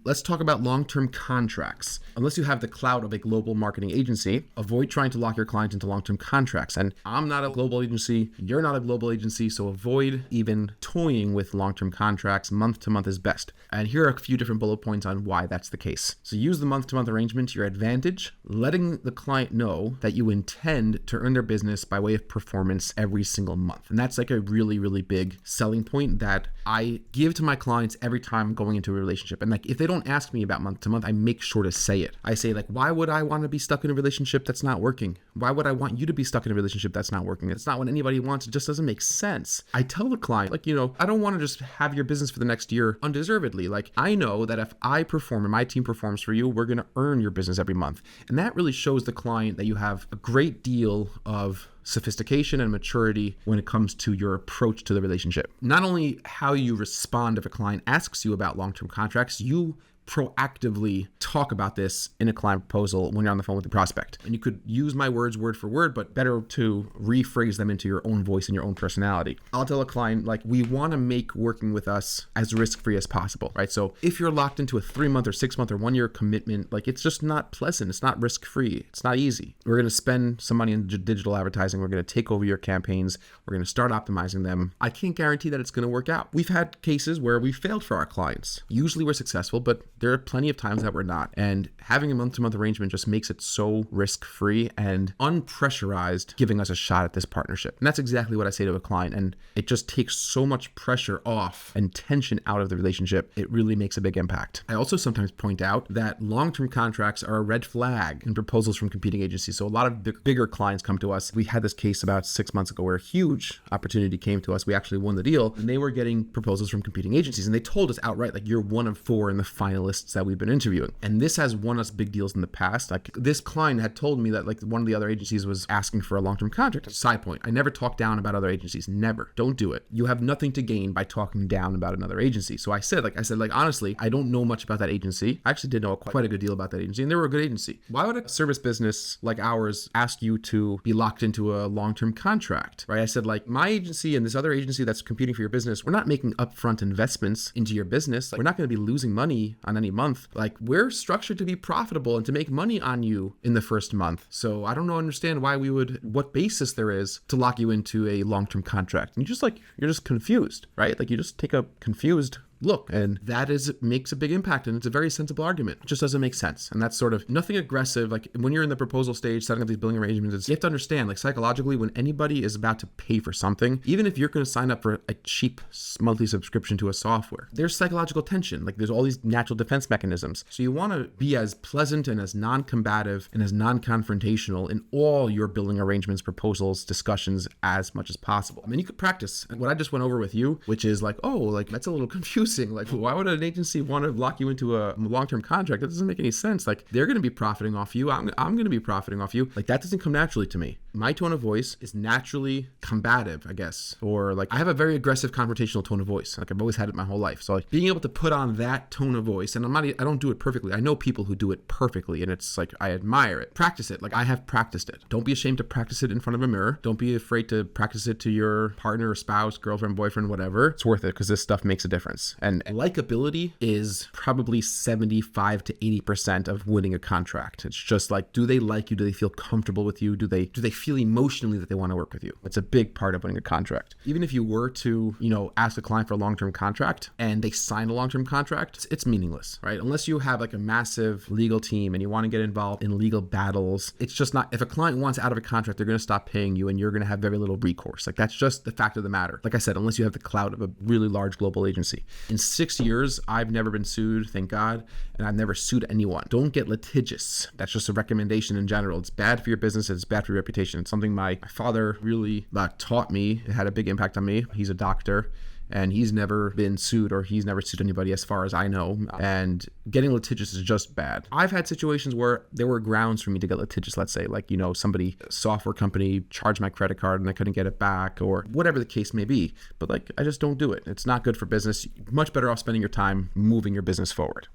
Let's talk about long-term contracts. Unless you have the clout of a global marketing agency, avoid trying to lock your client into long-term contracts. And I'm not a global agency, you're not a global agency, so avoid even toying with long-term contracts. Month to month is best. And here are a few different bullet points on why that's the case. So use the month-to-month arrangement to your advantage, letting the client know that you intend to earn their business by way of performance every single month. And that's like a really, really big selling point that I give to my clients every time going into a relationship. And like, if they don't ask me about month to month, I make sure to say it. I say like, why would I want to be stuck in a relationship that's not working? Why would I want you to be stuck in a relationship that's not working? It's not what anybody wants. It just doesn't make sense. I tell the client, like, I don't want to just have your business for the next year undeservedly. Like, I know that if I perform and my team performs for you, we're going to earn your business every month. And that really shows the client that you have a great deal of sophistication and maturity when it comes to your approach to the relationship. Not only how you respond if a client asks you about long-term contracts, you proactively talk about this in a client proposal when you're on the phone with the prospect. And you could use my words word for word, but better to rephrase them into your own voice and your own personality. I'll tell a client, like, we want to make working with us as risk-free as possible, right? So if you're locked into a 3-month or 6-month or 1-year commitment, like, it's just not pleasant. It's not risk-free. It's not easy. We're going to spend some money in digital advertising. We're going to take over your campaigns. We're going to start optimizing them. I can't guarantee that it's going to work out. We've had cases where we failed for our clients. Usually we're successful, but there are plenty of times that we're not. And having a month-to-month arrangement just makes it so risk-free and unpressurized, giving us a shot at this partnership. And that's exactly what I say to a client. And it just takes so much pressure off and tension out of the relationship. It really makes a big impact. I also sometimes point out that long-term contracts are a red flag in proposals from competing agencies. So a lot of bigger clients come to us. We had this case about 6 months ago where a huge opportunity came to us. We actually won the deal, and they were getting proposals from competing agencies. And they told us outright, like, you're one of 4 in the finalists that we've been interviewing. And this has won us big deals in the past. Like, this client had told me that, like, one of the other agencies was asking for a long-term contract. Side point, I never talk down about other agencies. Never. Don't do it. You have nothing to gain by talking down about another agency. So I said, honestly, I don't know much about that agency. I actually did know quite a good deal about that agency, and they were a good agency. Why would a service business like ours ask you to be locked into a long-term contract, right? I said, like, my agency and this other agency that's competing for your business, we're not making upfront investments into your business. Like, we're not going to be losing money on any month. Like, we're structured to be profitable and to make money on you in the first month. So I don't understand what basis there is to lock you into a long-term contract. And you're just confused, right? Like, you just take a confused look, and that makes a big impact, and it's a very sensible argument. It just doesn't make sense. And that's sort of nothing aggressive. Like, when you're in the proposal stage, setting up these billing arrangements, you have to understand, like, psychologically, when anybody is about to pay for something, even if you're going to sign up for a cheap monthly subscription to a software, there's psychological tension. Like, there's all these natural defense mechanisms. So you want to be as pleasant and as non-combative and as non-confrontational in all your billing arrangements, proposals, discussions as much as possible. I mean, you could practice what I just went over with you, which is like, oh, like, that's a little confusing. Like, why would an agency want to lock you into a long-term contract? That doesn't make any sense. Like, they're going to be profiting off you. I'm going to be profiting off you. Like, that doesn't come naturally to me. My tone of voice is naturally combative, I guess. Or, like, I have a very aggressive confrontational tone of voice. Like, I've always had it my whole life. So, like, being able to put on that tone of voice, and I don't do it perfectly. I know people who do it perfectly, and it's like, I admire it. Practice it. Like, I have practiced it. Don't be ashamed to practice it in front of a mirror. Don't be afraid to practice it to your partner or spouse, girlfriend, boyfriend, whatever. It's worth it because this stuff makes a difference. And likability is probably 75 to 80% of winning a contract. It's just like, do they like you? Do they feel comfortable with you? Do they feel emotionally that they want to work with you? It's a big part of winning a contract. Even if you were to, ask a client for a long-term contract and they sign a long-term contract, it's meaningless, right? Unless you have like a massive legal team and you want to get involved in legal battles, it's just not, if a client wants out of a contract, they're going to stop paying you and you're going to have very little recourse. Like, that's just the fact of the matter. Like I said, unless you have the clout of a really large global agency. In 6 years, I've never been sued, thank God, and I've never sued anyone. Don't get litigious. That's just a recommendation in general. It's bad for your business. It's bad for your reputation. It's something my father really taught me. It had a big impact on me. He's a doctor, and he's never been sued, or he's never sued anybody as far as I know. And getting litigious is just bad. I've had situations where there were grounds for me to get litigious, let's say, like, somebody, a software company charged my credit card and I couldn't get it back, or whatever the case may be. But like, I just don't do it. It's not good for business. Much better off spending your time moving your business forward.